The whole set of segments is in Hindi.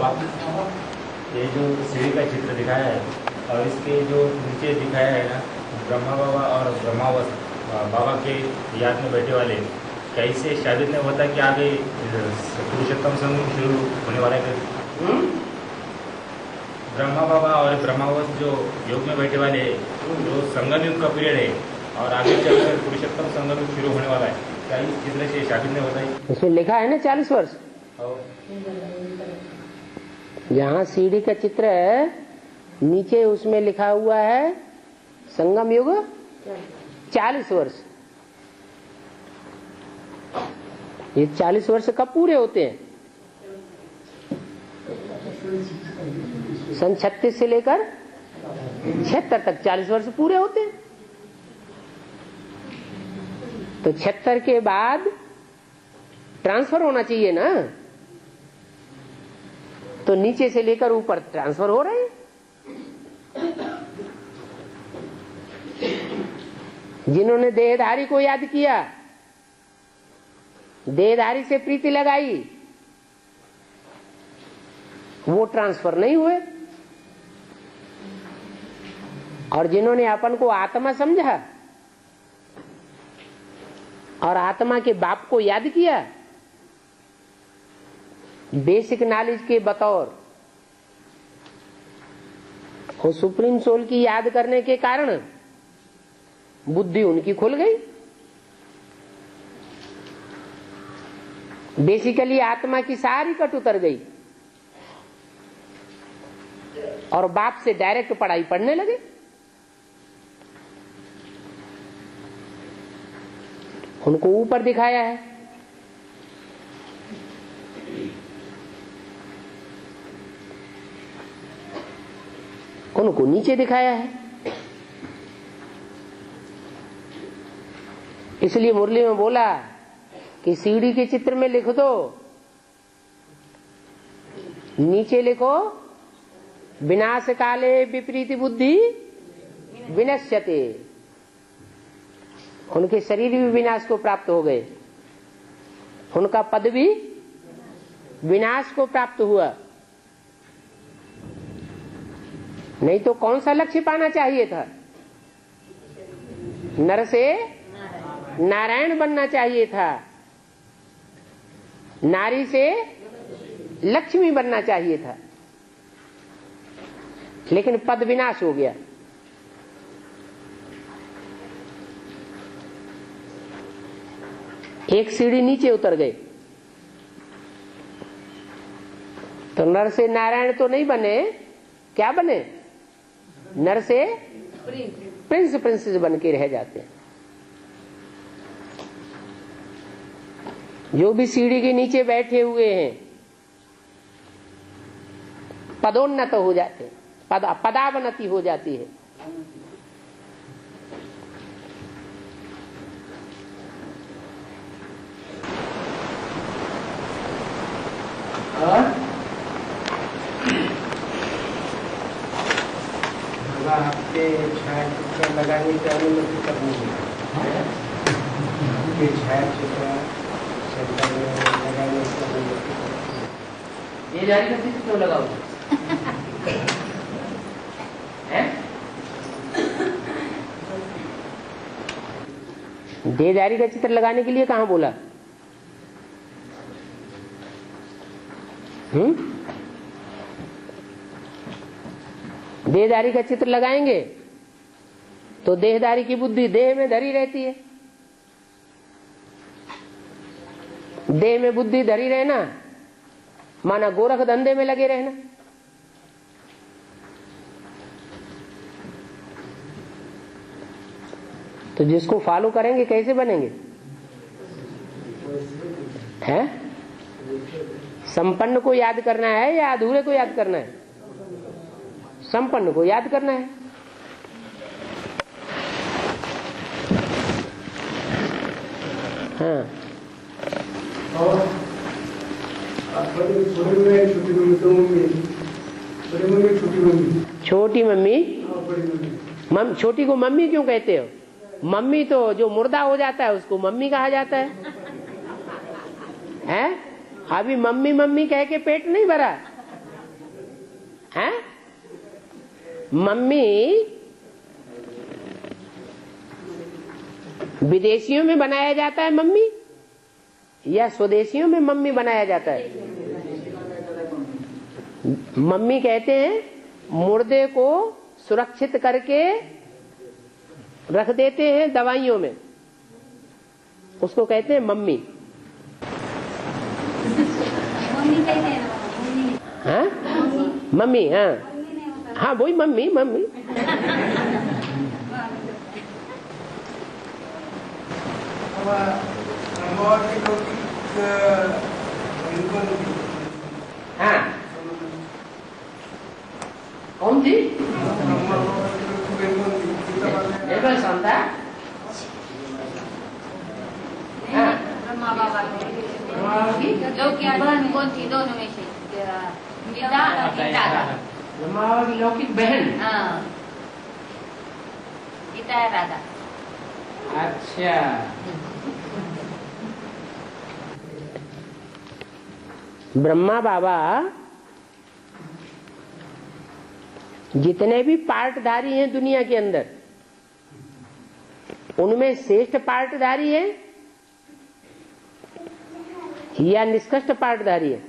आप ये जो सीढ़ी का चित्र दिखाया है और इसके जो नीचे दिखाया है ना, ब्रह्मा बाबा और ब्रह्मावस बाबा के याद में बैठे वाले, क्या इससे शायद नहीं होता कि आगे पुरुषोत्तम संगम शुरू होने वाला है? ब्रह्मा बाबा और ब्रह्मावस जो योग में बैठे वाले जो संगम युग का पीरियड है और आगे चलकर पुरुषोत्तम संगम युग शुरू होने वाला है, क्या इस चित्र से शादी नहीं होता है? उसमें लिखा है ना 40 वर्ष। जहाँ सीढ़ी का चित्र है नीचे उसमें लिखा हुआ है संगम युग 40 वर्ष। ये 40 वर्ष कब पूरे होते हैं? सन 36 से लेकर 76 तक 40 वर्ष पूरे होते हैं। तो 76 के बाद ट्रांसफर होना चाहिए ना, तो नीचे से लेकर ऊपर ट्रांसफर हो रहे हैं। जिन्होंने देहधारी को याद किया, देहधारी से प्रीति लगाई, वो ट्रांसफर नहीं हुए। और जिन्होंने अपन को आत्मा समझा और आत्मा के बाप को याद किया, बेसिक नॉलेज के बतौर, वो सुप्रीम सोल की याद करने के कारण बुद्धि उनकी खुल गई। बेसिकली आत्मा की सारी कट उतर गई और बाप से डायरेक्ट पढ़ाई पढ़ने लगे। उनको ऊपर दिखाया है, उनको नीचे दिखाया है। इसलिए मुरली में बोला कि सीढ़ी के चित्र में लिख दो, नीचे लिखो विनाश काले विपरीत बुद्धि विनश्यते। उनके शरीर भी विनाश को प्राप्त हो गए, उनका पद भी विनाश को प्राप्त हुआ। नहीं तो कौन सा लक्ष्य पाना चाहिए था? नर से नारायण बनना चाहिए था, नारी से लक्ष्मी बनना चाहिए था, लेकिन पद विनाश हो गया। एक सीढ़ी नीचे उतर गए तो नर से नारायण तो नहीं बने, क्या बने? नर से प्रिंस प्रिंसेस बन के रह जाते हैं। जो भी सीढ़ी के नीचे बैठे हुए हैं पदोन्नत हो जाते हैं, पदावनति हो जाती है। आपके छायाचित्र लगाने की अनुमति करनी है। छायाचित्र लगाने की अनुमति। ये जारी का चित्र क्यों लगाओ? देहधारी का चित्र लगाने के लिए कहाँ बोला? देहधारी का चित्र लगाएंगे तो देहधारी की बुद्धि देह में धरी रहती है। देह में बुद्धि धरी रहना माना गोरख धंधे में लगे रहना। तो जिसको फॉलो करेंगे कैसे बनेंगे? हैं? संपन्न को याद करना है या अधूरे को याद करना है? संपन्न को याद करना है। हाँ, और छोटी मम्मी। छोटी को मम्मी क्यों कहते हो? मम्मी तो जो मुर्दा हो जाता है उसको मम्मी कहा जाता है। हैं? अभी मम्मी मम्मी कह के पेट नहीं भरा, हैं? मम्मी विदेशियों में बनाया जाता है मम्मी, या स्वदेशियों में मम्मी बनाया जाता है? मम्मी कहते हैं मुर्दे को सुरक्षित करके रख देते हैं दवाइयों में, उसको कहते हैं मम्मी। हाँ मम्मी, हाँ हाँ वही मम्मी मम्मी। हाँ कौन थी? निर्बल संता। हाँ ब्रह्मा बाबा लौकिक बहन कौन थी दोनों में से? गीता और गीता। ब्रह्मा बाबा की लौकिक बहन। हाँ गीता है राधा। अच्छा ब्रह्मा बाबा जितने भी पार्टधारी हैं दुनिया के अंदर, उनमें श्रेष्ठ पार्टधारी है या निष्कृष्ट पार्टधारी है?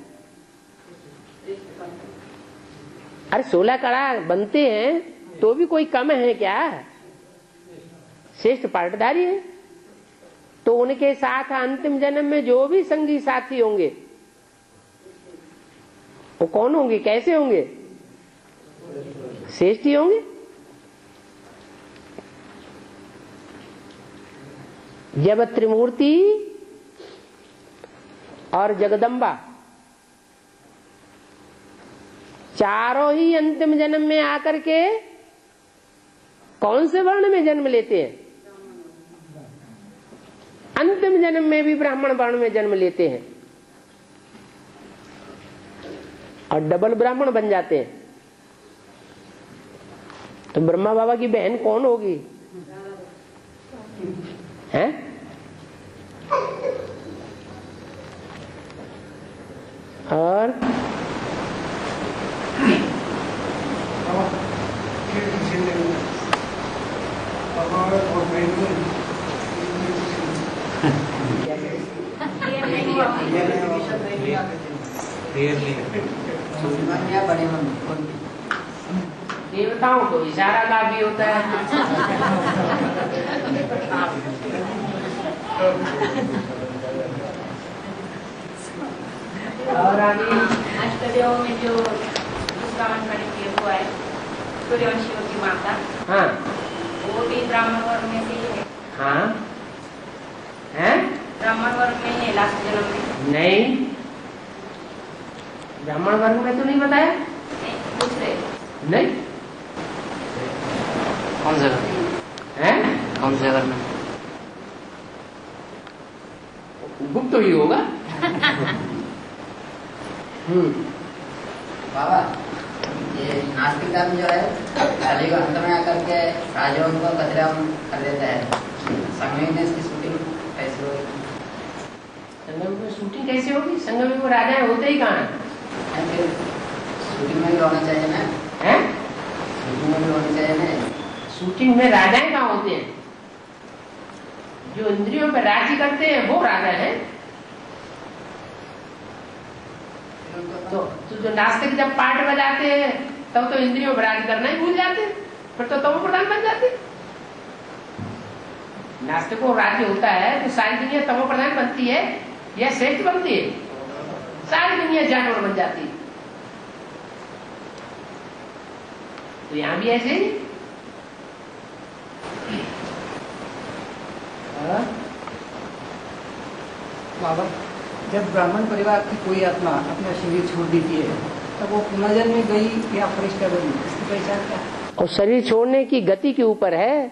अरे 16 कड़ा बनते हैं तो भी कोई कम है क्या? श्रेष्ठ पार्टधारी है। तो उनके साथ अंतिम जन्म में जो भी संगी साथी होंगे वो कौन होंगे, कैसे होंगे? श्रेष्ठ ही होंगे। जब त्रिमूर्ति और जगदम्बा चारों ही अंतिम जन्म में आकर के कौन से वर्ण में जन्म लेते हैं? अंतिम जन्म में भी ब्राह्मण वर्ण में जन्म लेते हैं और डबल ब्राह्मण बन जाते हैं। तो ब्रह्मा बाबा की बहन कौन होगी? हैं? और देवताओं को इशारा काफी होता है। और आगे अष्टदेव में जो दूसरा मंत्र हुआ है सूर्यवंशियों की माता, हाँ वो भी ब्राह्मण वर्ग में से ही है। हाँ हैं? ब्राह्मण वर्ग में है लास्ट जन्म में। नहीं, ब्राह्मण वर्ग में तो नहीं बताया। नहीं पूछ रहे नहीं कौन से घर है? कौन से घर में? गुप्त ही होगा। बाबा ये नास्तिक धर्म जो है कलयुग अंत में आकर के राजयों को बदनाम कर देता है। संगम में इसकी शूटिंग कैसे होगी? संगम में शूटिंग कैसे होगी? संगम में वो राजाएं होते ही कहाँ हैं? फिर शूटिंग में भी होना चाहिए ना? हैं? शूटिंग में भी होनी चाहिए ना? शूटिंग में राजाएं कहाँ होते हैं? जो इंद्रियों पर राज्य करते हैं वो राजा है। तो जो नास्तिक जब पाठ बजाते हैं तब तो इंद्रियों पर राज्य करना ही भूल जाते हैं, फिर तो तमो प्रधान बन जाते हैं। नास्तिक को राज्य होता है तो सारी दुनिया तमो प्रधान बनती है या श्रेष्ठ बनती है? सारी दुनिया जानवर बन जाती है। तो यहां भी ऐसे ही। बाबा जब ब्राह्मण परिवार की कोई आत्मा अपना शरीर छोड़ देती है तब वो पुनर्जन्म में गई या फरिश्ता बनी, इसकी पहचान क्या है? और शरीर छोड़ने की गति के ऊपर है।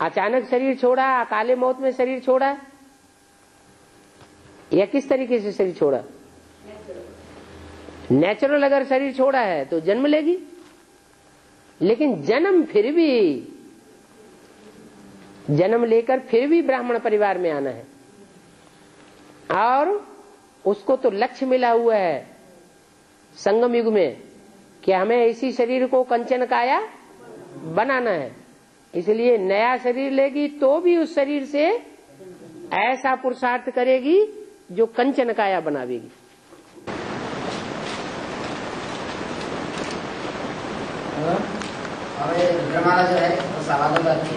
अचानक शरीर छोड़ा, अकाले मौत में शरीर छोड़ा, या किस तरीके से शरीर छोड़ा? नेचुरल अगर शरीर छोड़ा है तो जन्म लेगी, लेकिन जन्म लेकर फिर भी ब्राह्मण परिवार में आना है। और उसको तो लक्ष्य मिला हुआ है संगम युग में कि हमें इसी शरीर को कंचन काया बनाना है, इसलिए नया शरीर लेगी तो भी उस शरीर से ऐसा पुरुषार्थ करेगी जो कंचन काया बनावेगी। और ये रुद्रमाला जो है वो सवादों की,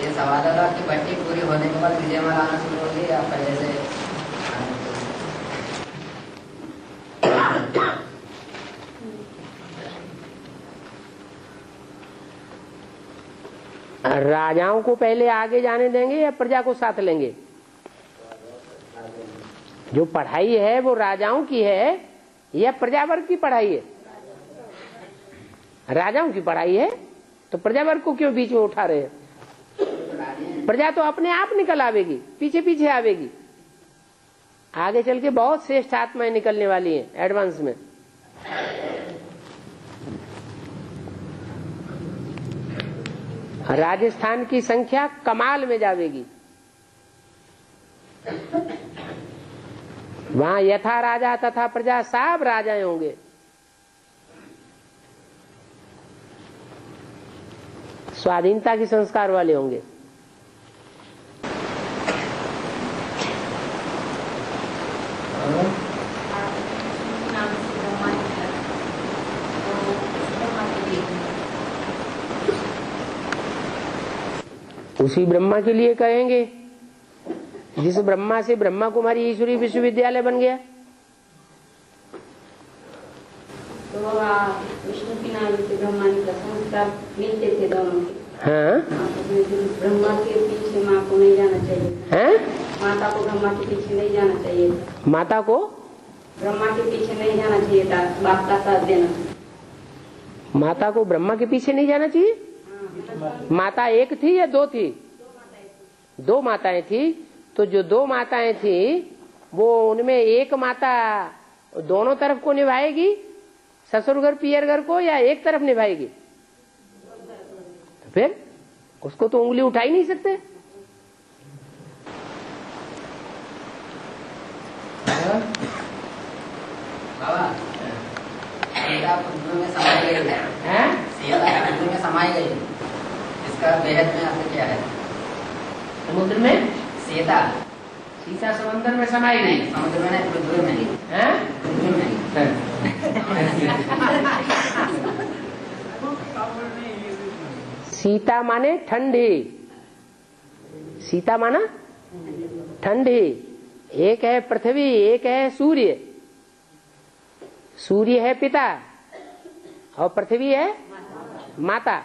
ये सवादों की पट्टी पूरी होने के बाद विजयमाला आना शुरू होगी या पहले से? राजाओं को पहले आगे जाने देंगे या प्रजा को साथ लेंगे? जो पढ़ाई है वो राजाओं की है या प्रजा वर्ग की पढ़ाई है? राजाओं की पढ़ाई है, तो प्रजा वर्ग को क्यों बीच में उठा रहे हैं? प्रजा तो अपने आप निकल आवेगी, पीछे पीछे आवेगी। आगे चल के बहुत श्रेष्ठ आत्माएं निकलने वाली हैं एडवांस में। राजस्थान की संख्या कमाल में जावेगी। वहां यथा राजा तथा प्रजा सब राजाएं होंगे। स्वाधीनता के संस्कार वाले होंगे। उसी ब्रह्मा के लिए कहेंगे जिस ब्रह्मा से ब्रह्मा कुमारी ईश्वरी विश्वविद्यालय बन गया। तो विष्णु के नाम से ब्रह्मा का संस्कार मिलते थे दोनों के। हाँ, ब्रह्मा के पीछे माँ को नहीं जाना चाहिए। हैं? माता को ब्रह्मा के पीछे नहीं जाना चाहिए। माता को ब्रह्मा के पीछे नहीं जाना चाहिए था, बाप का साथ देना। माता को ब्रह्मा के पीछे नहीं जाना चाहिए। माता एक थी या दो थी? दो माताएं थी। तो जो दो माताएं थी वो उनमें एक माता दोनों तरफ को निभाएगी, ससुर घर पियर घर को, या एक तरफ निभाएगी? तो फिर उसको तो उंगली उठा ही नहीं सकते। बाबा सीता पृथ्वी में समाई गई है, सीता पृथ्वी में समाई गई, इसका बेहद में अर्थ क्या है? समुद्र में सीता समुद्र में समाई गई। समुद्र में नहीं, पृथ्वी में। पृथ्वी में सीता माने ठंडी, सीता माना ठंडी। एक है पृथ्वी, एक है सूर्य। सूर्य है पिता और पृथ्वी है माता।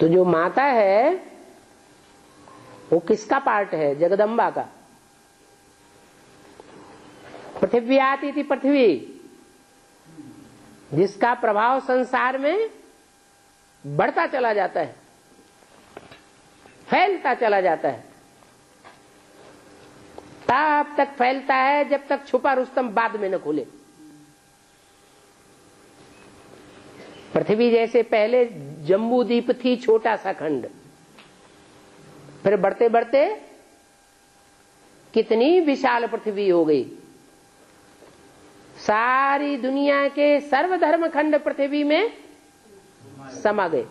तो जो माता है वो किसका पार्ट है? जगदम्बा का। पृथ्व्यात् इति पृथ्वी, जिसका प्रभाव संसार में बढ़ता चला जाता है, फैलता चला जाता है। तब तक फैलता है जब तक छुपा रुस्तम बाद में न खुले। पृथ्वी जैसे पहले जम्बू द्वीप थी, छोटा सा खंड, फिर बढ़ते बढ़ते कितनी विशाल पृथ्वी हो गई। सारी दुनिया के सर्वधर्म खंड पृथ्वी में समा गए।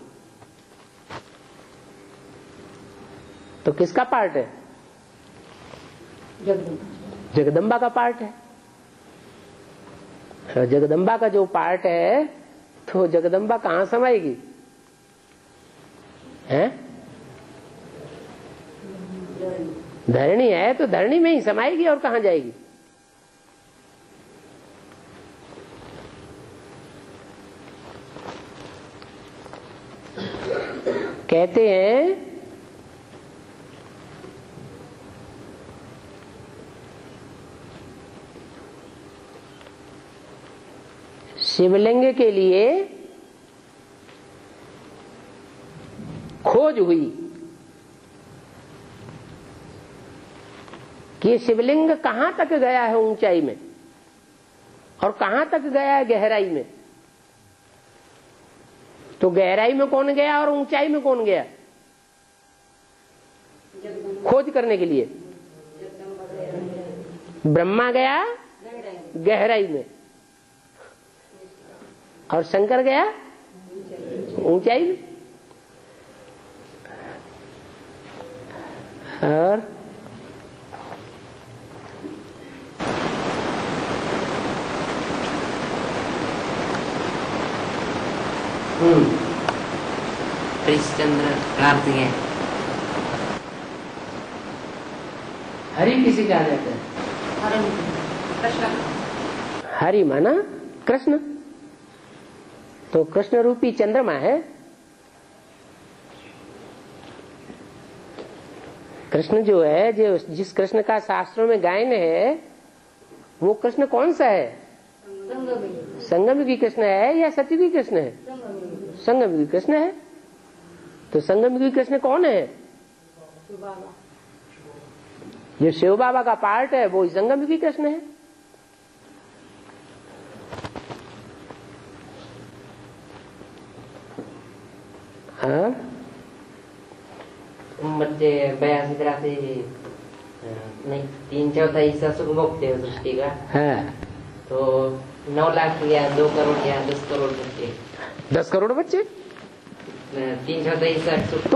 तो किसका पार्ट है? जगदम्बा का पार्ट है। जगदम्बा का जो पार्ट है, तो जगदम्बा कहां समाएगी? हैं? धरणी है तो धरणी में ही समाएगी, और कहां जाएगी? कहते हैं शिवलिंग के लिए खोज हुई कि शिवलिंग कहां तक गया है ऊंचाई में और कहां तक गया है गहराई में। तो गहराई में कौन गया और ऊंचाई में कौन गया? खोज करने के लिए ब्रह्मा गया गहराई में और शंकर गया ऊंचाई में। और हरिश्चंद्र कार्तिकेय। हरि किसे कहा जाता है? हरि माना कृष्ण, तो कृष्ण रूपी चंद्रमा है। कृष्ण जो है, जो जिस कृष्ण का शास्त्रों में गायन है, वो कृष्ण कौन सा है? संगमयुगी कृष्ण है या सतयुगी कृष्ण है? संगमयुगी कृष्ण है। तो संगमयुगी कृष्ण कौन है? जो शिव बाबा का पार्ट है वो संगमयुगी कृष्ण है। हाँ, बच्चे 82 नहीं 3/4 हिस्सा सुख मुक्त है सृष्टि का। हाँ, तो 9 लाख या 2 करोड़ या 10 करोड़ बच्चे, 10 करोड़ बच्चे। 3/4 हिस्सा सुख।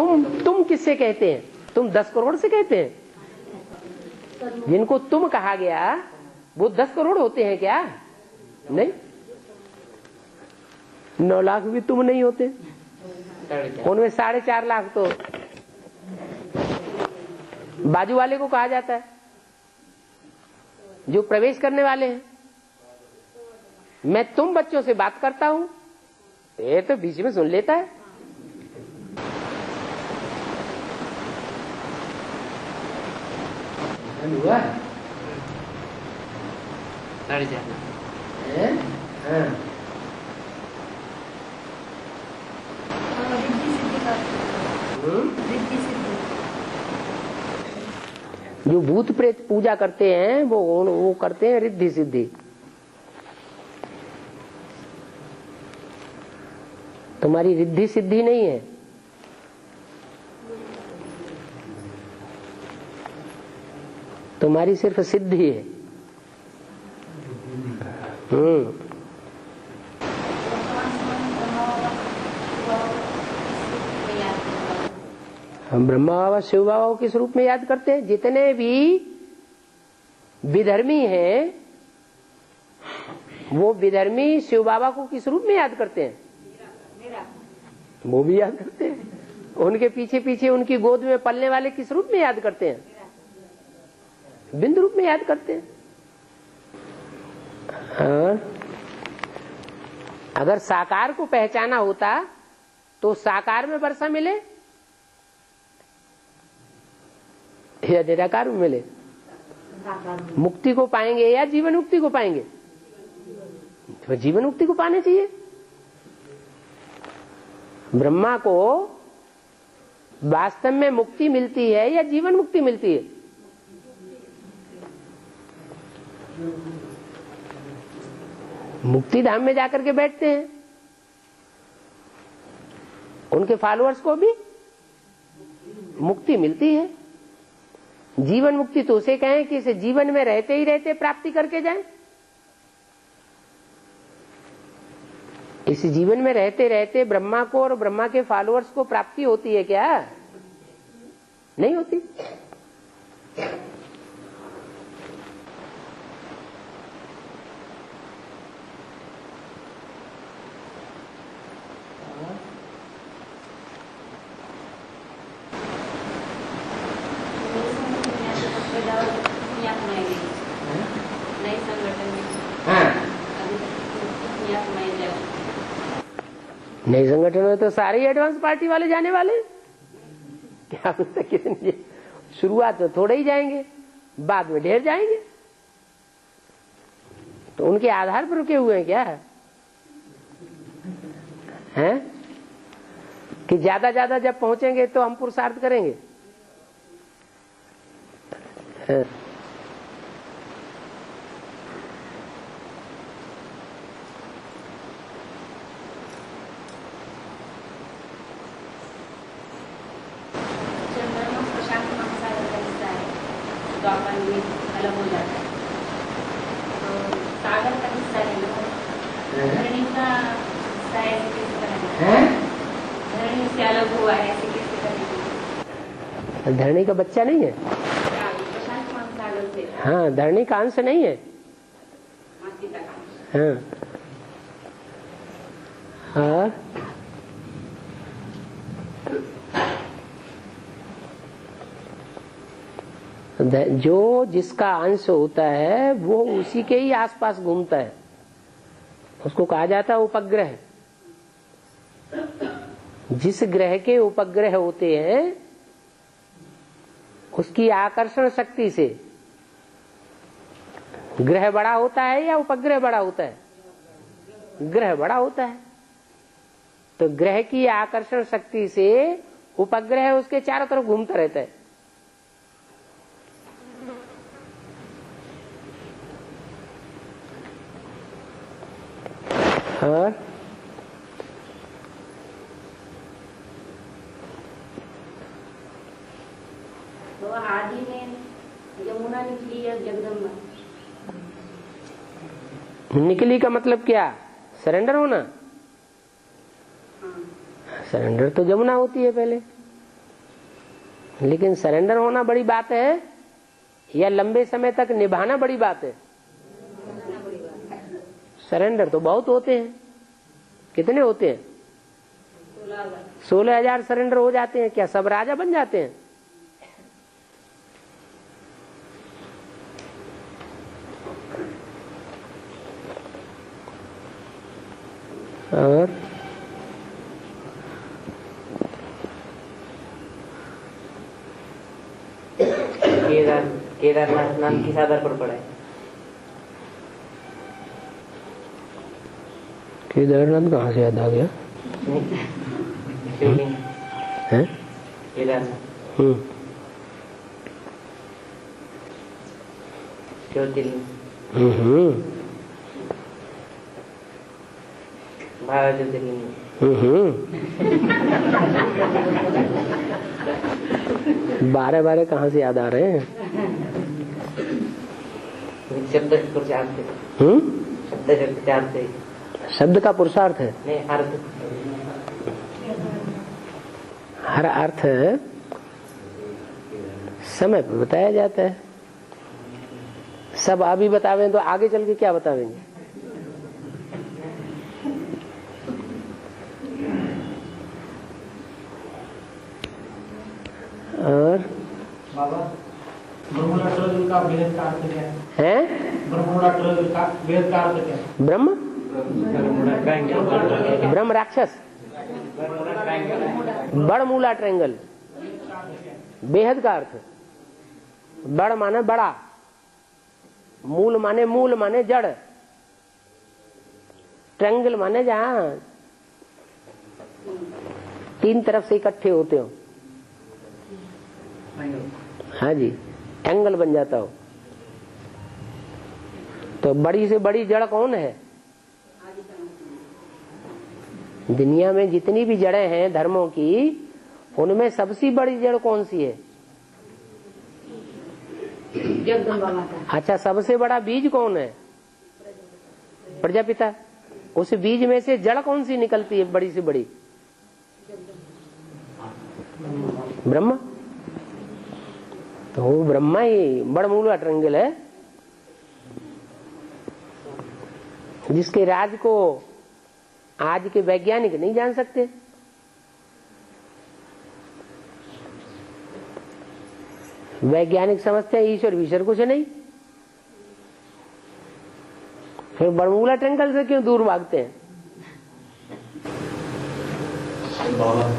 तुम किससे कहते हैं? तुम 10 करोड़ से कहते हैं? जिनको तुम कहा गया वो 10 करोड़ होते हैं क्या? नहीं, 9 लाख भी तुम नहीं होते, उनमें 4.5 लाख तो बाजू वाले को कहा जाता है, जो प्रवेश करने वाले हैं। मैं तुम बच्चों से बात करता हूं, ये तो बीच में सुन लेता है। हुआ? हाँ। जो भूत प्रेत पूजा करते हैं वो करते हैं रिद्धि सिद्धि। तुम्हारी रिद्धि सिद्धि नहीं है, तुम्हारी सिर्फ सिद्धि है। हम ब्रह्मा बाबा शिव बाबा को किस रूप में याद करते हैं? जितने भी विधर्मी हैं वो विधर्मी शिव बाबा को किस रूप में याद करते हैं? वो भी याद करते हैं। उनके पीछे पीछे उनकी गोद में पलने वाले किस रूप में याद करते हैं? बिंदु रूप में याद करते हैं। हाँ? अगर साकार को पहचाना होता तो साकार में वर्षा मिले या निराकार में मिले? मुक्ति को पाएंगे या जीवन मुक्ति को पाएंगे? तो जीवन मुक्ति को पाने चाहिए। ब्रह्मा को वास्तव में मुक्ति मिलती है या जीवन मुक्ति मिलती है? मुक्ति धाम में जाकर के बैठते हैं। उनके फॉलोअर्स को भी मुक्ति मिलती है। जीवन मुक्ति तो उसे कहें कि इसे जीवन में रहते ही रहते प्राप्ति करके जाएं। इस जीवन में रहते रहते ब्रह्मा को और ब्रह्मा के फॉलोअर्स को प्राप्ति होती है क्या? नहीं होती। नए संगठन में तो सारे एडवांस पार्टी वाले जाने वाले क्या? कितने शुरुआत में थोड़े ही जाएंगे, बाद में ढेर जाएंगे। तो उनके आधार पर रुके हुए हैं क्या? हैं कि ज्यादा ज्यादा जब पहुंचेंगे तो हम पुरुषार्थ करेंगे। से अलग हुआ है, ऐसे कैसे करेंगे? धरणी का बच्चा नहीं है। प्रशांत महासागर से हाँ, धरणी का अंश नहीं है। माता पिता का हाँ, और जो जिसका अंश होता है वो उसी के ही आसपास घूमता है, उसको कहा जाता है उपग्रह। जिस ग्रह के उपग्रह होते हैं उसकी आकर्षण शक्ति से ग्रह बड़ा होता है या उपग्रह बड़ा होता है? ग्रह बड़ा होता है। तो ग्रह की आकर्षण शक्ति से उपग्रह उसके चारों तरफ घूमता रहता है। और तो आदि में यमुना निकली है, जगदम्बा निकली का मतलब क्या? सरेंडर होना। सरेंडर तो जमुना होती है पहले, लेकिन सरेंडर होना बड़ी बात है या लंबे समय तक निभाना बड़ी बात है? सरेंडर तो बहुत होते हैं। कितने होते हैं? 16,000 सरेंडर हो जाते हैं। क्या सब राजा बन जाते हैं? और केदारनाथ नाम किस आधार पर पड़ा है? केदारनाथ कहाँ से याद आ गया? शिवलिंग है केदारनाथ ज्योतिर्लिंग 12 ज्योतिर्लिंग 12 कहाँ से याद आ रहे हैं? शब्द पुरुषार्थ है। शब्द है। शब्द का पुरुषार्थ है। नहीं, अर्थ। हर अर्थ समय पर बताया जाता है। सब अभी बतावे तो आगे चल के क्या बतावेंगे? और बाबा ब्रह्मणा ट्रगल का वेद का अर्थ क्या है? ब्रह्मणा ट्रगल का वेद का अर्थ क्या है? ब्रह्म ब्रह्म राक्षस बड़मूला ट्रायंगल बेहद का अर्थ। बड़ माने बड़ा, मूल माने जड़, ट्रायंगल माने जहां 3 तरफ से इकट्ठे होते हो। हाँ जी, एंगल बन जाता हो। तो बड़ी से बड़ी जड़ कौन है? दुनिया में जितनी भी जड़ें हैं धर्मों की, उनमें सबसे बड़ी जड़ कौन सी है? जगदम्बा माता। अच्छा, सबसे बड़ा बीज कौन है? प्रजापिता। उस बीज में से जड़ कौन सी निकलती है बड़ी से बड़ी? ब्रह्मा। तो वो ब्रह्मा ही बड़मूला ट्रायंगल है, जिसके राज को आज के वैज्ञानिक नहीं जान सकते। वैज्ञानिक समझते हैं ईश्वर कुछ नहीं, फिर बड़मूला ट्रायंगल से क्यों दूर भागते हैं? बाबा,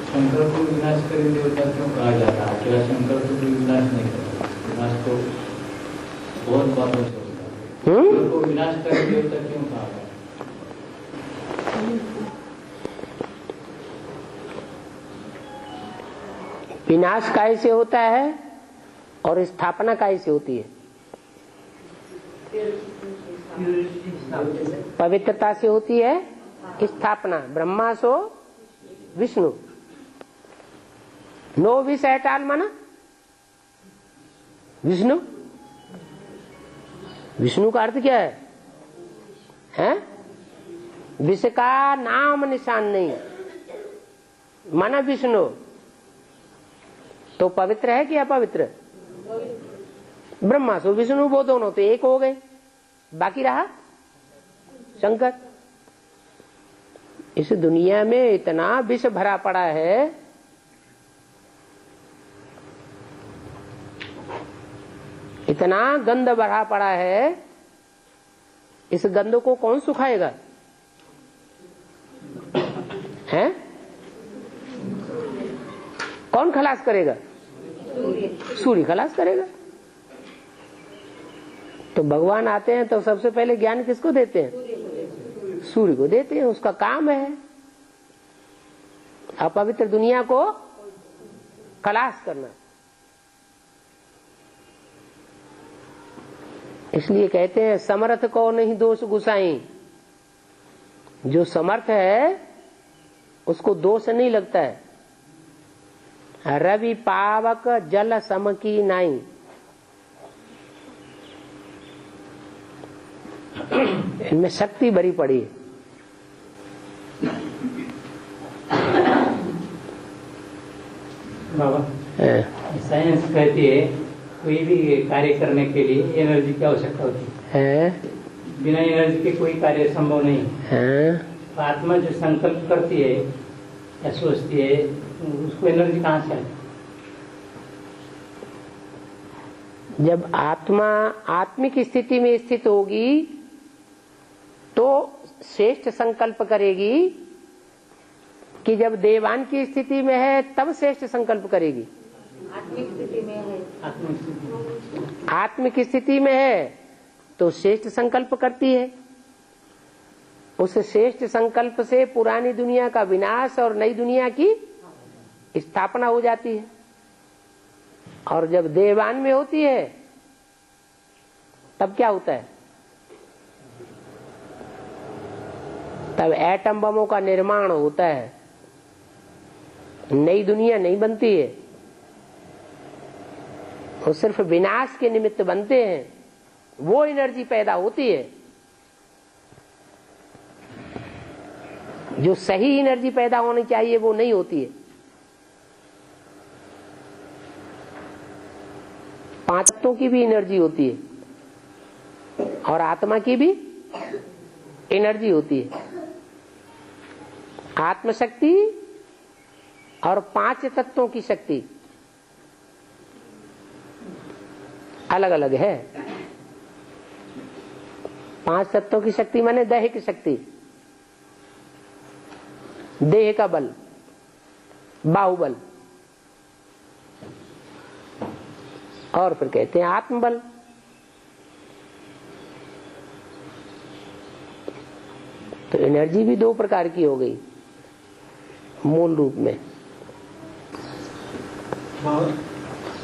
शंकर को विनाशकारी देवता क्यों कहा जाता है? क्या शंकर को विनाश नहीं करता? विनाश तो बहुत बातों से होता है। शंकर को विनाशकारी देवता क्यों कहा जाता है? विनाश काय से होता है और स्थापना काय से होती है? पवित्रता से होती है स्थापना। ब्रह्मा सो विष्णु, नो विष एट ऑल माना विष्णु। विष्णु का अर्थ क्या है? हैं? विष का नाम निशान नहीं, माना विष्णु, तो पवित्र है कि अपवित्र? ब्रह्मा सो विष्णु वो दोनों तो एक हो गए, बाकी रहा शंकर। इस दुनिया में इतना विष भरा पड़ा है, इतना गंध भरा पड़ा है, इस गंध को कौन सुखाएगा? हैं? कौन खलास करेगा? सूर्य खलास करेगा। तो भगवान आते हैं तो सबसे पहले ज्ञान किसको देते हैं? सूर्य को देते हैं, उसका काम है अपवित्र दुनिया को खलास करना। इसलिए कहते हैं समर्थ को नहीं दोष गुसाई। जो समर्थ है उसको दोष नहीं लगता है। रवि पावक जल सम की नाई। इनमें शक्ति भरी पड़ी है। बाबा, साइंस कहती है कोई भी कार्य करने के लिए एनर्जी की आवश्यकता होती है। बिना एनर्जी के कोई कार्य संभव नहीं है। तो आत्मा जो संकल्प करती है या सोचती है, उसको एनर्जी कहाँ से आती? जब आत्मा आत्मिक स्थिति में स्थित होगी तो श्रेष्ठ संकल्प करेगी, कि जब देवान की स्थिति में है तब श्रेष्ठ संकल्प करेगी। आत्मिक स्थिति में है, आत्मिक स्थिति में है तो श्रेष्ठ संकल्प करती है। उस श्रेष्ठ संकल्प से पुरानी दुनिया का विनाश और नई दुनिया की स्थापना हो जाती है। और जब देवान में होती है तब क्या होता है? तब एटम बमों का निर्माण होता है, नई दुनिया नहीं बनती है। वो सिर्फ विनाश के निमित्त बनते हैं। वो एनर्जी पैदा होती है जो सही एनर्जी पैदा होनी चाहिए, वो नहीं होती है। 5 तत्वों की भी एनर्जी होती है और आत्मा की भी एनर्जी होती है। आत्मशक्ति और 5 तत्वों की शक्ति अलग अलग है। 5 तत्वों की शक्ति माने दैहिक शक्ति, देह का बल, बाहुबल, और फिर कहते हैं आत्मबल। तो एनर्जी भी 2 प्रकार की हो गई मूल रूप में।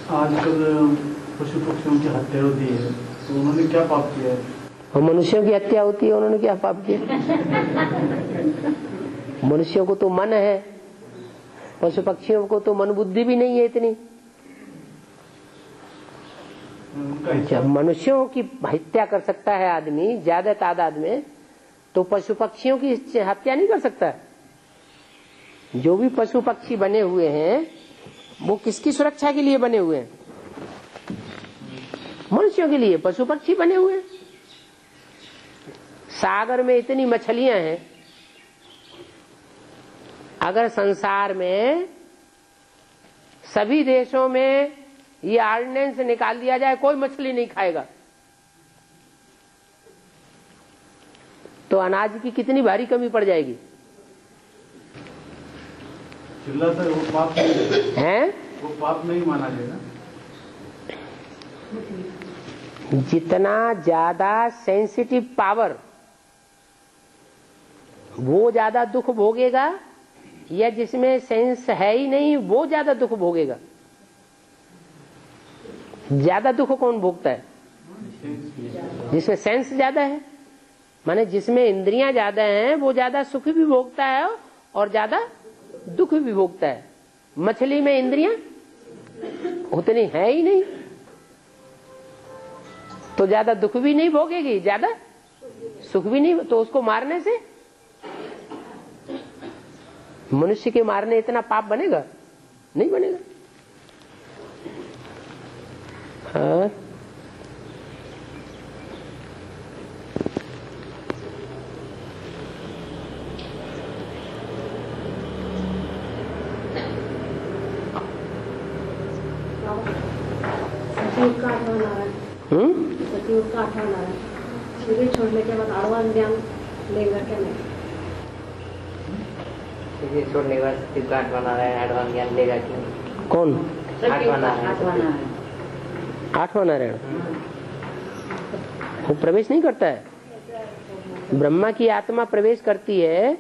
आजकल पशु पक्षियों की हत्या होती है, तो उन्होंने क्या पाप किया है? और मनुष्यों की हत्या होती है, उन्होंने क्या पाप किया? मनुष्यों को तो मन है, पशु पक्षियों को तो मन बुद्धि भी नहीं है इतनी। जब मनुष्यों की हत्या कर सकता है आदमी ज्यादा तादाद में, तो पशु पक्षियों की हत्या नहीं कर सकता। जो भी पशु पक्षी बने हुए हैं वो किसकी सुरक्षा के लिए बने हुए हैं? मनुष्यों के लिए पशु पक्षी बने हुए हैं। सागर में इतनी मछलियां हैं, अगर संसार में सभी देशों में ये ऑर्डिनेंस निकाल दिया जाए कोई मछली नहीं खाएगा, तो अनाज की कितनी भारी कमी पड़ जाएगी। चिल्लाता है, वो पाप नहीं हैं? वो पाप नहीं माना जाएगा। जितना ज्यादा सेंसिटिव पावर वो ज्यादा दुख भोगेगा, या जिसमें सेंस है ही नहीं वो ज्यादा दुख भोगेगा। ज्यादा दुख कौन भोगता है? जिसमें सेंस ज्यादा है, माने जिसमें इंद्रियां ज्यादा हैं वो ज्यादा सुख भी भोगता है और ज्यादा दुख भी भोगता है। मछली में इंद्रियां उतनी है ही नहीं, तो ज्यादा दुख भी नहीं भोगेगी, ज्यादा सुख भी नहीं, तो उसको मारने से मनुष्य के मारने इतना पाप बनेगा? नहीं बनेगा। हाँ? सतयुग का 8वां नारायण, सतयुग का 8वां नारायण शरीर छोड़ने के बाद 8वां ज्ञान लेगा क्या? नहीं, शरीर छोड़ने के बाद सतयुग का 8वां नारायण 8वां ज्ञान लेगा कि नहीं? कौन? 8वां नारायण। 8वां नारायण वो प्रवेश नहीं करता है। ब्रह्मा की आत्मा प्रवेश करती है,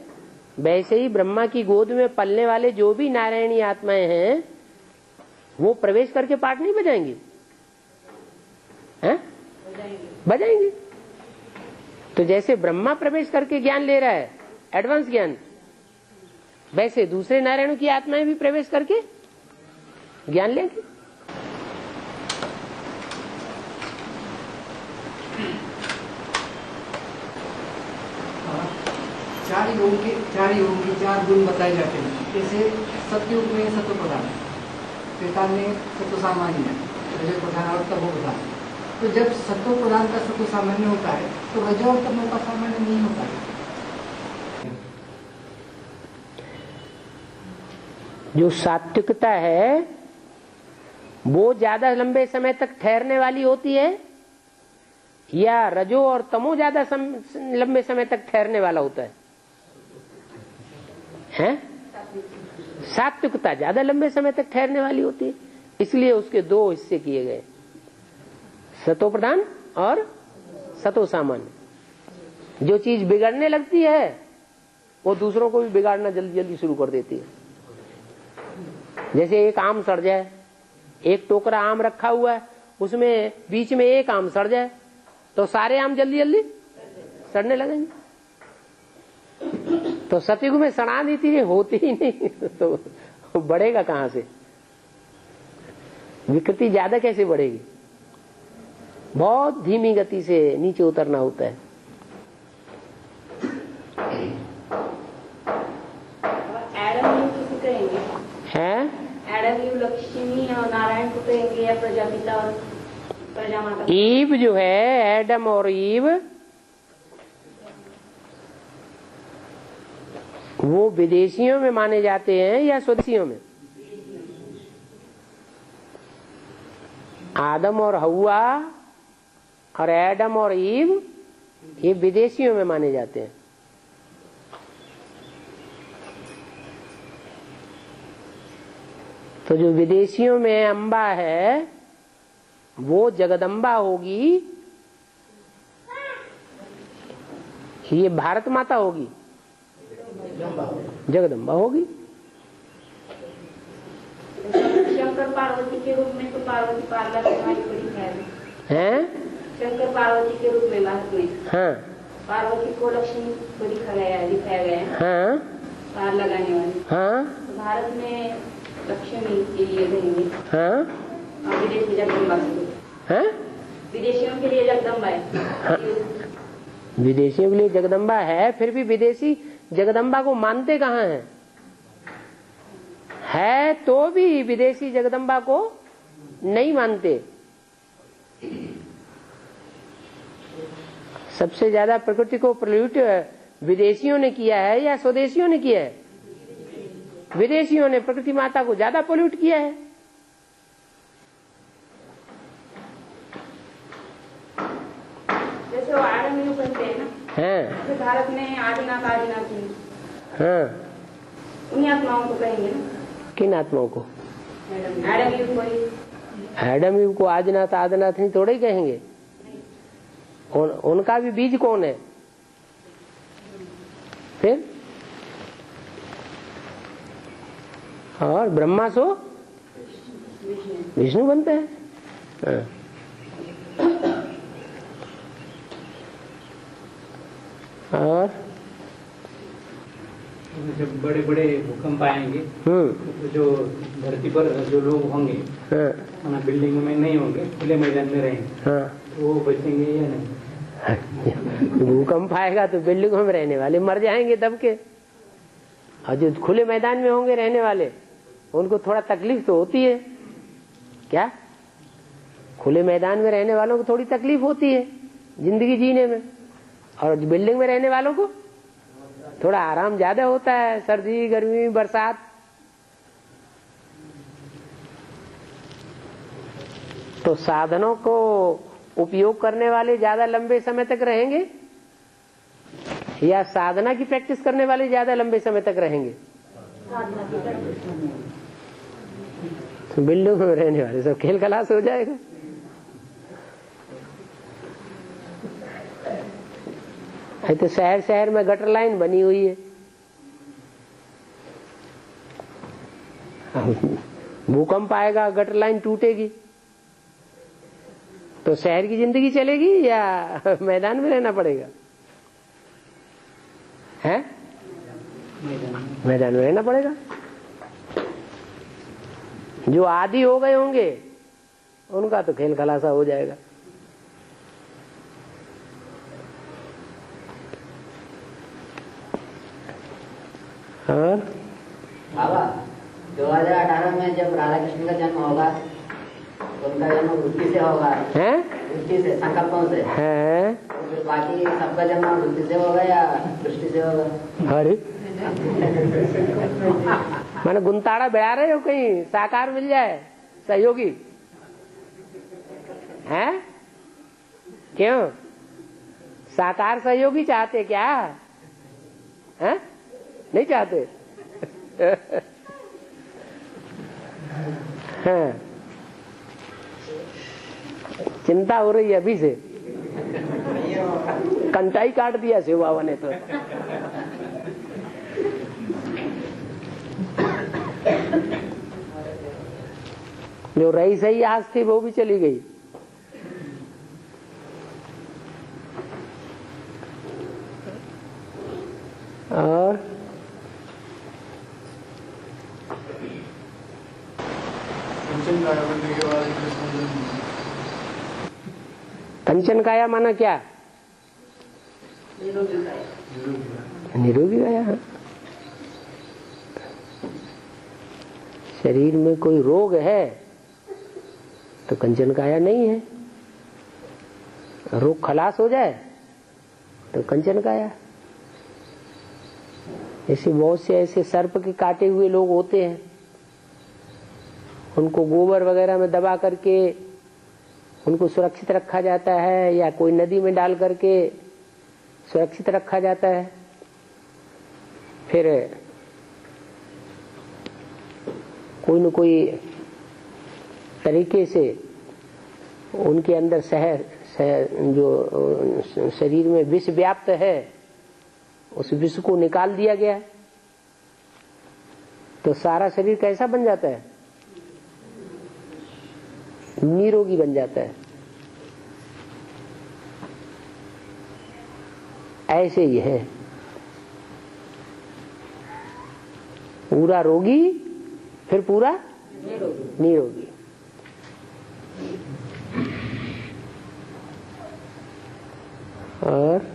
वैसे ही ब्रह्मा की गोद में पलने वाले जो भी नारायणी आत्माएं हैं वो प्रवेश करके पाठ नहीं बजाएंगी, हैं? बजाएंगे। तो जैसे ब्रह्मा प्रवेश करके ज्ञान ले रहा है, एडवांस ज्ञान, वैसे दूसरे नारायणों की आत्माएं भी प्रवेश करके ज्ञान लेंगे। चार योग के 4 गुण बताए जाते हैं। जैसे सतयुग में सत्व प्रधान, त्रेता में सत्व सामान्य, रजो प्रधान और तमो प्रधान। तो जब सत्व प्रधान का सत्व सामान्य होता है तो रजो और तमो का सामान्य नहीं होता है। जो सात्विकता है वो ज्यादा लंबे समय तक ठहरने वाली होती है या रजो और तमो ज्यादा लंबे समय तक ठहरने वाला होता है? हैं? सात्विकता ज्यादा लंबे समय तक ठहरने वाली होती है, इसलिए उसके 2 हिस्से किए गए, सतो प्रधान और सतो सामान्य। जो चीज बिगड़ने लगती है वो दूसरों को भी बिगाड़ना जल्दी जल्दी शुरू कर देती है। जैसे एक आम सड़ जाए, एक टोकरा आम रखा हुआ है, उसमें बीच में एक आम सड़ जाए तो सारे आम जल्दी जल्दी सड़ने लगेंगे। तो सतयुग में सड़ा नीति होती ही नहीं तो बढ़ेगा कहां से? विकृति ज्यादा कैसे बढ़ेगी? बहुत धीमी गति से नीचे उतरना होता है। एडम युग किसे कहेंगे? हैं? एडम युग लक्ष्मी और नारायण को कहेंगे या प्रजापिता और प्रजामाता? ईव जो है, एडम और ईव, वो विदेशियों में माने जाते हैं या स्वदेशियों में? आदम और हव्वा और एडम और ईव ये विदेशियों में माने जाते हैं। तो जो विदेशियों में अम्बा है वो जगदम्बा होगी, ये भारत माता होगी, जगदम्बा होगी। शंकर पार्वती के रूप में तो पार्वती पार्लर तुम्हारी बड़ी है, हैं? शंकर पार्वती के रूप में भारत में हाँ, पार्वती को लक्ष्मी को दिखाया गया है, हाँ, पार लगाने वाली। हाँ, तो भारत में लक्ष्मी के लिए कहेंगे, हाँ, और विदेश में जगदम्बा, हाँ? विदेशियों के लिए जगदम्बा है। हाँ। विदेशियों के लिए जगदम्बा है, फिर भी विदेशी जगदम्बा को मानते कहाँ हैं? है तो भी विदेशी जगदम्बा को नहीं मानते। सबसे ज्यादा प्रकृति को प्रल्यूट विदेशियों ने किया है या स्वदेशियों ने किया है? विदेशियों ने प्रकृति माता को ज्यादा पोल्यूट किया है। जैसे वो आदम युग बनते हैं ना, हैं? तो भारत में आदिनाथ आदिनाथ जी, हाँ, उन्हीं आत्माओं को कहेंगे ना। किन आत्माओं को? आदम युग को ही। एडम युग को आदिनाथ आदिनाथ नहीं थोड़े ही कहेंगे। उनका भी बीज कौन है? फिर और ब्रह्मा सो विष्णु बनते हैं। हाँ। और जब बड़े बड़े भूकंप आएंगे तो जो धरती पर जो लोग होंगे हाँ, बिल्डिंग में नहीं होंगे, खुले मैदान में रहेंगे, हाँ। तो वो बचेंगे या नहीं? भूकंप आएगा तो बिल्डिंगों में रहने वाले मर जाएंगे दब के। और जो खुले मैदान में होंगे रहने वाले उनको थोड़ा तकलीफ तो होती है। क्या खुले मैदान में रहने वालों को थोड़ी तकलीफ होती है जिंदगी जीने में, और बिल्डिंग में रहने वालों को थोड़ा आराम ज्यादा होता है, सर्दी गर्मी बरसात। तो साधनों को उपयोग करने वाले ज्यादा लंबे समय तक रहेंगे या साधना की प्रैक्टिस करने वाले ज्यादा लंबे समय तक रहेंगे? तो बिल्डिंग में रहने वाले सब खेल खलास हो जाएगा। है तो शहर शहर में गटर लाइन बनी हुई है, भूकंप आएगा गटर लाइन टूटेगी, तो शहर की जिंदगी चलेगी या मैदान में रहना पड़ेगा? है मैदान में रहना पड़ेगा। जो आदी हो गए होंगे उनका तो खेल खलासा हो जाएगा। और बाबा 2018 में जब राधा कृष्ण का जन्म होगा तो उनका जन्म वृत्ति से होगा, है वृत्ति से, संकल्पों से है। तो बाकी सबका जन्म वृत्ति से होगा या दृष्टि से होगा? अरे मैंने गुंताड़ा बिड़ा रहे हो कहीं साकार मिल जाए सहयोगी? हैं क्यों साकार सहयोगी चाहते क्या? हैं नहीं चाहते? हाँ चिंता हो रही है अभी से, कंटाई काट दिया शिव बाबा ने तो। जो रही सही आज थी वो भी चली गई। और कंचन काया माना क्या? निरोगी काया। शरीर में कोई रोग है तो कंचन काया नहीं है, रोग खलास हो जाए तो कंचन काया। ऐसे बहुत से ऐसे सर्प के काटे हुए लोग होते हैं, उनको गोबर वगैरह में दबा करके उनको सुरक्षित रखा जाता है या कोई नदी में डाल करके सुरक्षित रखा जाता है। फिर कोई न कोई तरीके से उनके अंदर जो शरीर में विष व्याप्त है उस विष को निकाल दिया गया तो सारा शरीर कैसा बन जाता है? निरोगी बन जाता है। ऐसे ही है, पूरा रोगी फिर पूरा निरोगी। और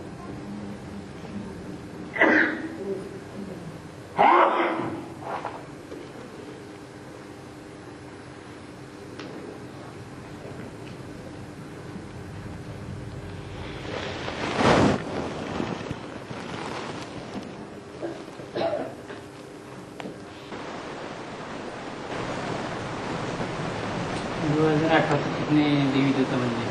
कितने देवी देवता बन गए?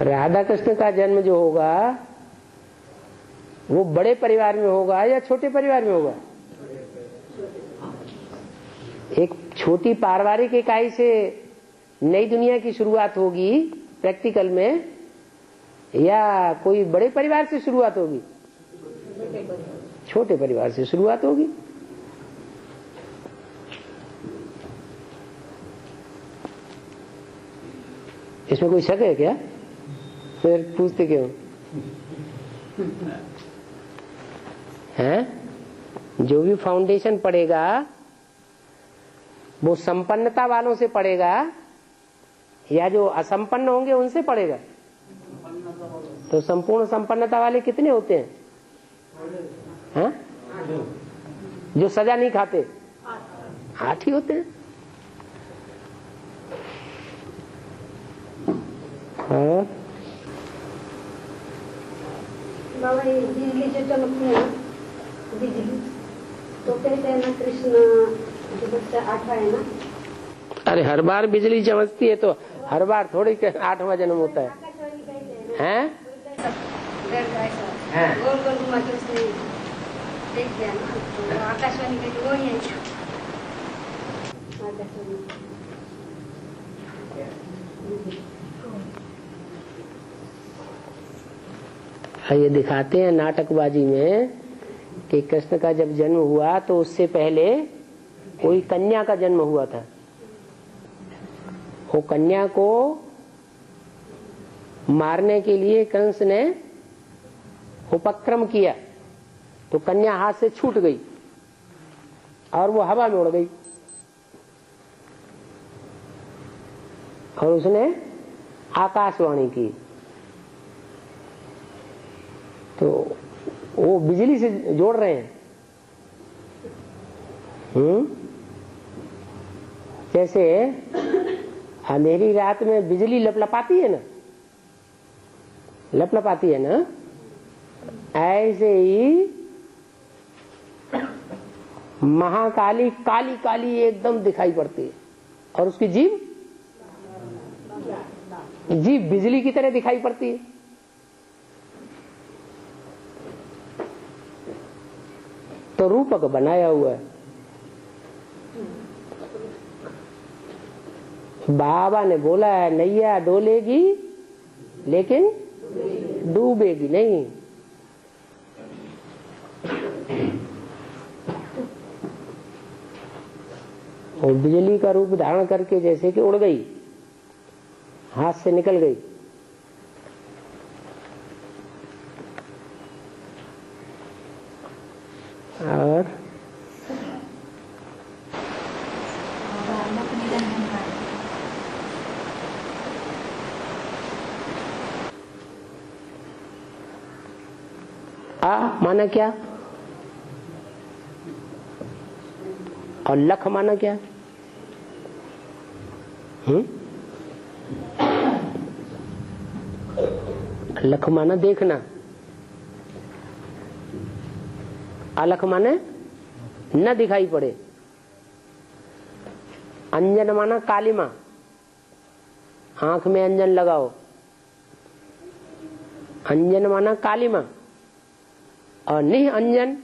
राधा कृष्ण का जन्म जो होगा वो बड़े परिवार में होगा या छोटे परिवार में होगा? एक छोटी पारिवारिक इकाई से नई दुनिया की शुरुआत होगी प्रैक्टिकल में, या कोई बड़े परिवार से शुरुआत होगी? छोटे परिवार से शुरुआत होगी। इसमें कोई शक है क्या? फिर पूछते क्यों हैं? जो भी फाउंडेशन पड़ेगा वो संपन्नता वालों से पड़ेगा या जो असंपन्न होंगे उनसे पड़ेगा? तो संपूर्ण संपन्नता वाले कितने होते हैं? हाँ? जो सजा नहीं खाते 8 ही होते हैं। हाँ? बाबा ये बिजली जो चमकती है ना, बिजली, तो कहते हैं ना कृष्ण जो बच्चा 8वां है ना। अरे हर बार बिजली चमकती है तो हर बार थोड़ी 8वां जन्म होता है। हैं? गोल गोल घुमा के उसने देख दिया ना, तो आकाशवाणी के वो ही है। आकाशवाणी ये दिखाते हैं नाटकबाजी में कि कृष्ण का जब जन्म हुआ तो उससे पहले कोई कन्या का जन्म हुआ था। वो कन्या को मारने के लिए कंस ने उपक्रम किया तो कन्या हाथ से छूट गई और वो हवा में उड़ गई और उसने आकाशवाणी की। तो वो बिजली से जोड़ रहे हैं। जैसे अंधेरी रात में बिजली लपलपाती है ना, लपलपाती है ना, ऐसे ही महाकाली काली काली एकदम दिखाई पड़ती है और उसकी जीभ बिजली की तरह दिखाई पड़ती है। तो रूपक बनाया हुआ है। बाबा ने बोला है नैया डोलेगी लेकिन डूबेगी नहीं। और बिजली का रूप धारण करके जैसे कि उड़ गई, हाथ से निकल गई। और माना क्या और लख माना क्या? लख माना देखना, अलख माने न दिखाई पड़े। अंजन माना कालिमा, आंख में अंजन लगाओ। अंजन माना कालिमा और निह अंजन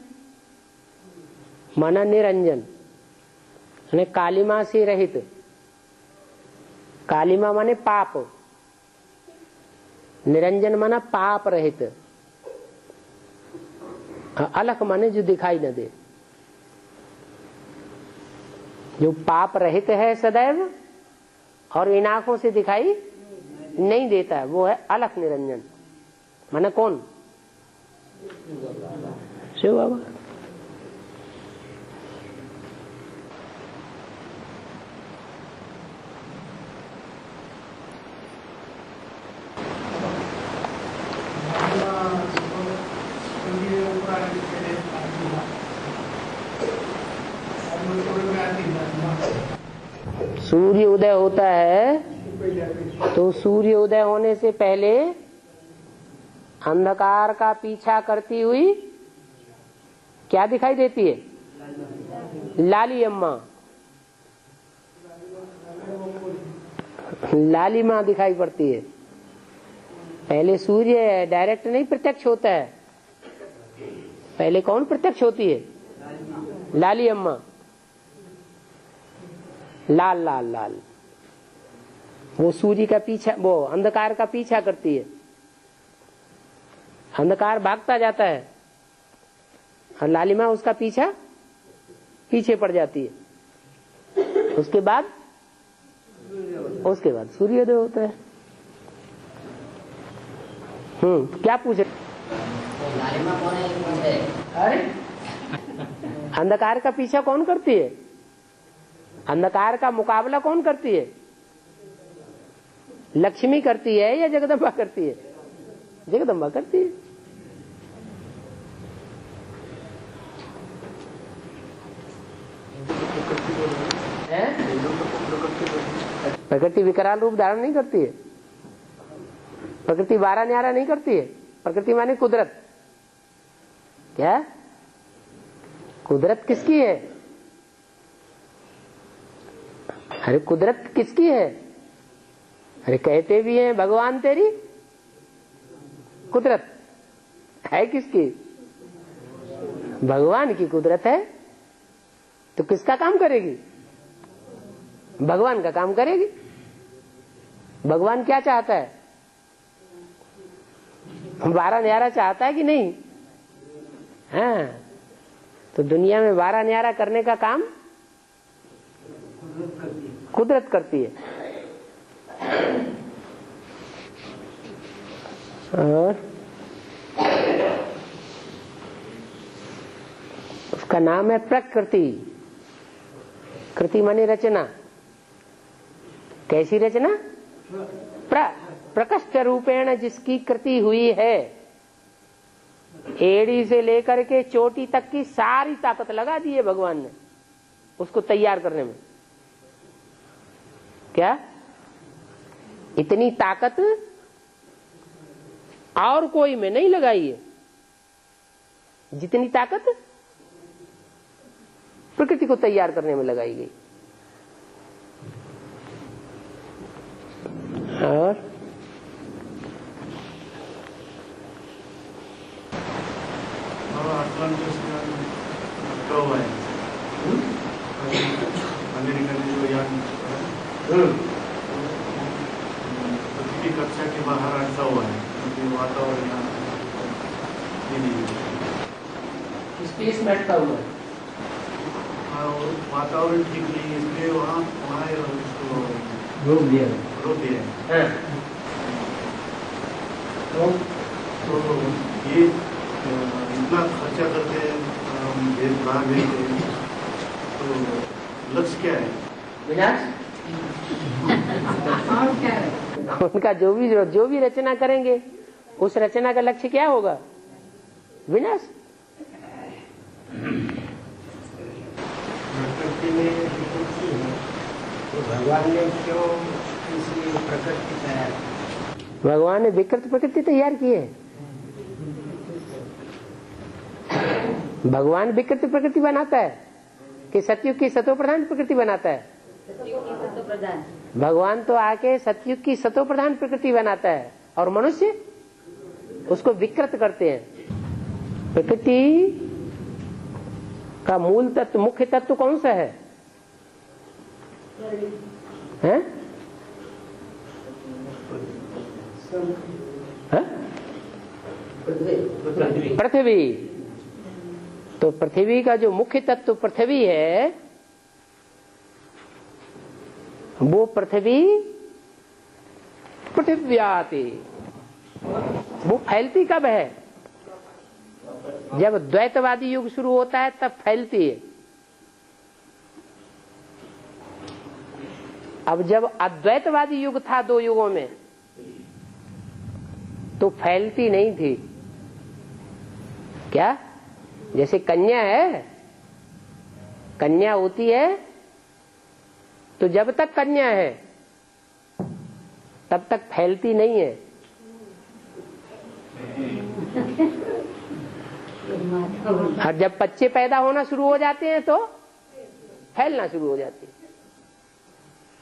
माना निरंजन, यानी कालिमा से रहित। कालिमा माने पाप, निरंजन माना पाप रहित, अलख माने जो दिखाई न दे। जो पाप रहित है सदैव और इन आंखों से दिखाई नहीं देता है, वो है अलख निरंजन। माने कौन? शिव बाबा। सूर्य उदय होता है तो सूर्य उदय होने से पहले अंधकार का पीछा करती हुई क्या दिखाई देती है? लाली अम्मा, लाली माँ दिखाई पड़ती है। पहले सूर्य डायरेक्ट नहीं प्रत्यक्ष होता है, पहले कौन प्रत्यक्ष होती है? लाली अम्मा। लाल लाल लाल, वो सूर्य का पीछा, वो अंधकार का पीछा करती है। अंधकार भागता जाता है और लालिमा उसका पीछे पड़ जाती है। उसके बाद सूर्योदय होता है। क्या पूछे? लालिमा कौन है? अरे अंधकार का पीछा कौन करती है? अंधकार का मुकाबला कौन करती है? लक्ष्मी करती है या जगदम्बा करती है? जगदम्बा करती है। प्रकृति विकराल रूप धारण नहीं करती है। प्रकृति बारा न्यारा नहीं करती है। प्रकृति माने कुदरत। क्या कुदरत किसकी है? अरे कुदरत किसकी है? अरे कहते भी हैं भगवान तेरी कुदरत है। किसकी? भगवान की कुदरत है। तो किसका काम करेगी? भगवान का काम करेगी। भगवान क्या चाहता है? बारह न्यारा चाहता है कि नहीं? हाँ, तो दुनिया में बारह न्यारा करने का काम कुदरत करती है। और उसका नाम है प्रकृति। कृति माने रचना। कैसी रचना? प्रकष्ट रूपेण जिसकी कृति हुई है, एड़ी से लेकर के चोटी तक की सारी ताकत लगा दी है भगवान ने उसको तैयार करने में। क्या इतनी ताकत और कोई में नहीं लगाई है जितनी ताकत प्रकृति को तैयार करने में लगाई गई। और अमेरिका ने जो यान पृथ्वी कक्षा के बाहर अटका हुआ है, क्योंकि वातावरण स्पेस में अटका हुआ है। वातावरण ठीक नहीं है, इसलिए वहाँ उसको रोक दिया है। तो ये इतना खर्चा करते हैं, बाहर भेजते हैं, तो लक्ष्य क्या है? विनाश। और क्या है? उनका जो भी रचना करेंगे उस रचना का लक्ष्य क्या होगा? विनाश। प्रकृति में तो भगवान ने क्यों इसलिए प्रकृति तैयार की? भगवान ने विकृत प्रकृति तैयार की है। भगवान विकृत प्रकृति बनाता है कि सतयुग की सतो प्रधान प्रकृति बनाता है? भगवान तो आके सतयुग की सतो प्रधान प्रकृति बनाता है और मनुष्य उसको विकृत करते हैं। प्रकृति का मूल तत्व, मुख्य तत्व कौन सा है? हैं? पृथ्वी। तो पृथ्वी का जो मुख्य तत्व पृथ्वी है, वो पृथ्वी पृथिव्याति, वो फैलती कब है? जब द्वैतवादी युग शुरू होता है तब फैलती है। अब जब अद्वैतवादी युग था दो युगों में तो फैलती नहीं थी। क्या? जैसे कन्या है, कन्या होती है तो जब तक कन्या है तब तक फैलती नहीं है। और जब बच्चे पैदा होना शुरू हो जाते हैं तो फैलना शुरू हो जाती है।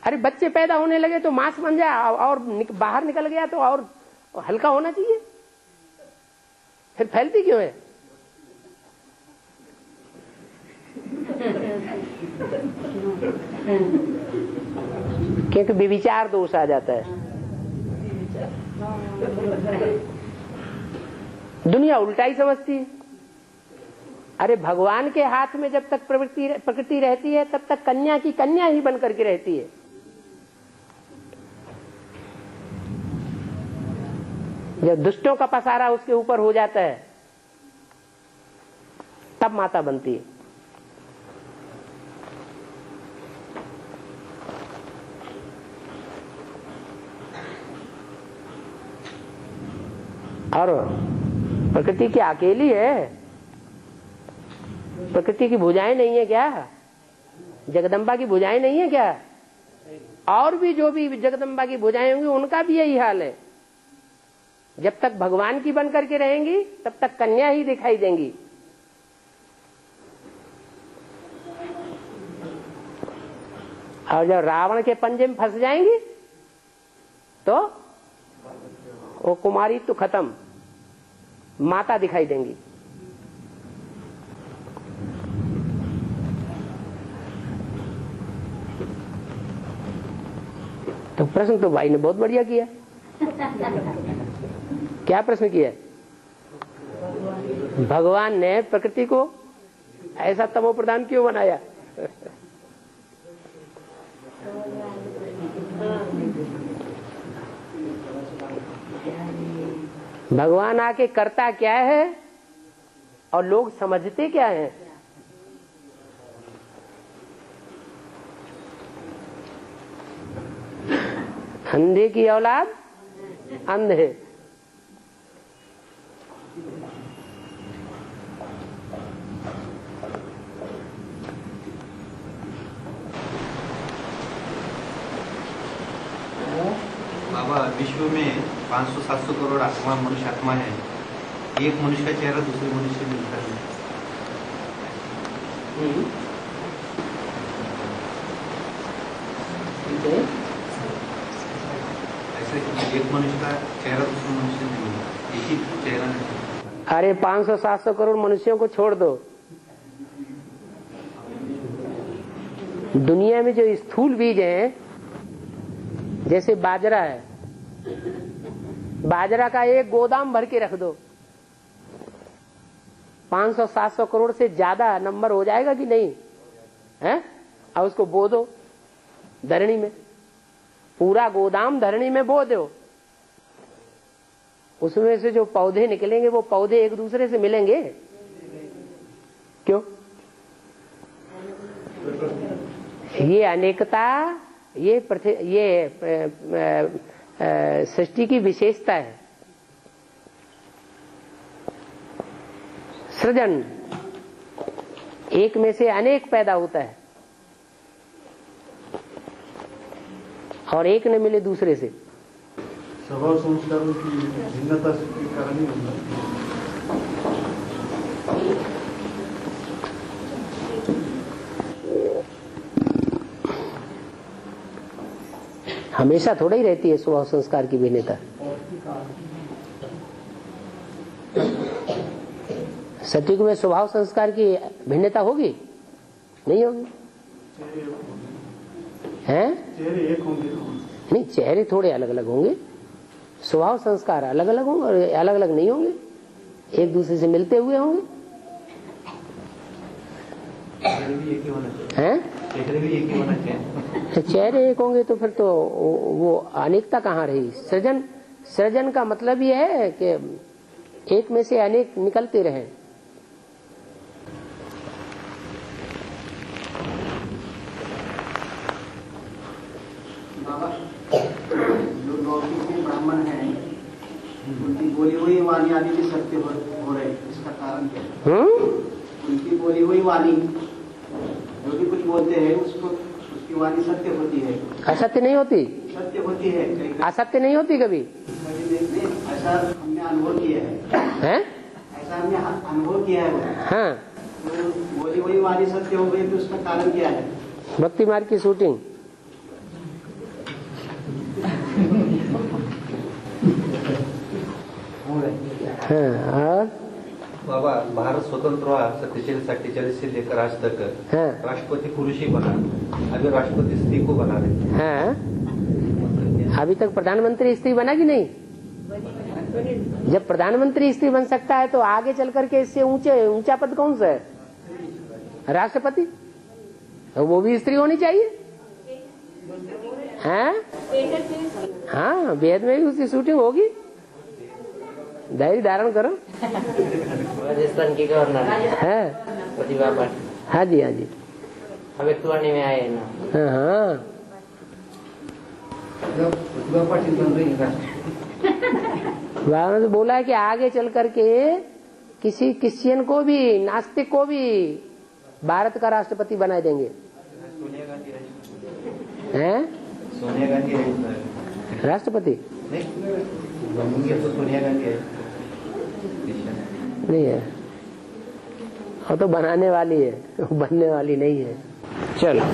अरे बच्चे पैदा होने लगे तो मांस बन जाए और बाहर निकल गया तो और हल्का होना चाहिए, फिर फैलती क्यों है? क्योंकि विचार दोष आ जाता है। दुनिया उल्टा ही समझती है। अरे भगवान के हाथ में जब तक प्रकृति रहती है तब तक कन्या की कन्या ही बन करके रहती है। जब दुष्टों का पसारा उसके ऊपर हो जाता है तब माता बनती है। और प्रकृति क्या अकेली है? प्रकृति की भुजाएं नहीं है क्या? जगदम्बा की भुजाएं नहीं है क्या? और भी जो भी जगदम्बा की भुजाएं होंगी उनका भी यही हाल है। जब तक भगवान की बन करके रहेंगी तब तक कन्या ही दिखाई देंगी। और जब रावण के पंजे में फंस जाएंगी तो वो कुमारी तो खत्म, माता दिखाई देंगी। तो प्रश्न तो भाई ने बहुत बढ़िया किया। क्या प्रश्न किया? भगवान ने प्रकृति को ऐसा तमो प्रधान क्यों बनाया? भगवान आके करता क्या है और लोग समझते क्या है? अंधे की औलाद अंधे। बाबा, विश्व में 500-700 करोड़ आत्मा, मनुष्य आत्मा है। एक मनुष्य का चेहरा दूसरे मनुष्य से मिलता है। ऐसे एक मनुष्य का चेहरा दूसरे मनुष्य से नहीं मिलता, एक ही चेहरा नहीं। अरे 500-700 करोड़ मनुष्यों को छोड़ दो, दुनिया में जो स्थूल बीज हैं, जैसे बाजरा है, बाजरा का एक गोदाम भर के रख दो, 500-700 करोड़ से ज्यादा नंबर हो जाएगा कि नहीं है? और उसको बो दो धरणी में, पूरा गोदाम धरणी में बो दो, उसमें से जो पौधे निकलेंगे वो पौधे एक दूसरे से मिलेंगे क्यों? ये अनेकता, ये सृष्टि की विशेषता है। सृजन, एक में से अनेक पैदा होता है और एक न मिले दूसरे से। स्वभाव संस्कारों की भिन्नता के कारण ही होता है। हमेशा थोड़ा ही रहती है स्वभाव संस्कार की भिन्नता। सतयुग में स्वभाव संस्कार की भिन्नता होगी? नहीं होगी। हैं? चेहरे एक होंगे। नहीं, चेहरे थोड़े अलग अलग होंगे, स्वभाव संस्कार अलग अलग होंगे और अलग अलग नहीं होंगे, एक दूसरे से मिलते हुए होंगे। हैं? चेहरे भी एक ही होना चाहिए। चेहरे एक होंगे तो फिर तो वो अनेकता कहाँ रही? सृजन का मतलब ये है कि एक में से अनेक निकलते रहे। बाबा, जो लौकिक में ब्राह्मण हैं, उनकी बोली हुई वाणी आदि भी सत्य हो रहे, इसका कारण क्या है? उनकी बोली हुई वाणी, जो भी कुछ बोलते हैं, उसकी वाणी सत्य होती है। असत्य नहीं होती? सत्य होती है। असत्य नहीं होती कभी? ऐसा हमने अनुभव किया है। ऐसा हमने अनुभव किया है। हाँ। तो बोली हुई वाणी सत्य हो गई तो उसका कारण क्या है? भक्ति मार्ग की शूटिंग। हाँ, और बाबा, भारत स्वतंत्र हुआ 47-48 से लेकर आज तक राष्ट्रपति पुरुष ही बना, अभी राष्ट्रपति स्त्री को बना रहे। हाँ, अभी तक प्रधानमंत्री स्त्री बना कि नहीं? जब प्रधानमंत्री स्त्री बन सकता है तो आगे चल करके इससे ऊंचा पद कौन सा है? राष्ट्रपति। तो वो भी स्त्री होनी चाहिए। हाँ, हाँ, वेद में भी उसकी शूटिंग होगी। धैर्य धारण करो। राजस्थान के गवर्नर है प्रतिभा पाटिल। हाँ जी, हाँ जी, हम एक्टुआनी में आए ना। हाँ, हाँ। प्रतिभा पाटिल बन रही है। बाबा ने तो बोला है कि आगे चल करके किसी क्रिश्चियन को भी, नास्तिक को भी भारत का राष्ट्रपति बना देंगे। सोनिया गांधी हैं? सोनिया गांधी है राष्ट्रपति नहीं, तो सोनिया गांधी है नहीं है, वो तो बनाने वाली है, बनने वाली नहीं है। चलो।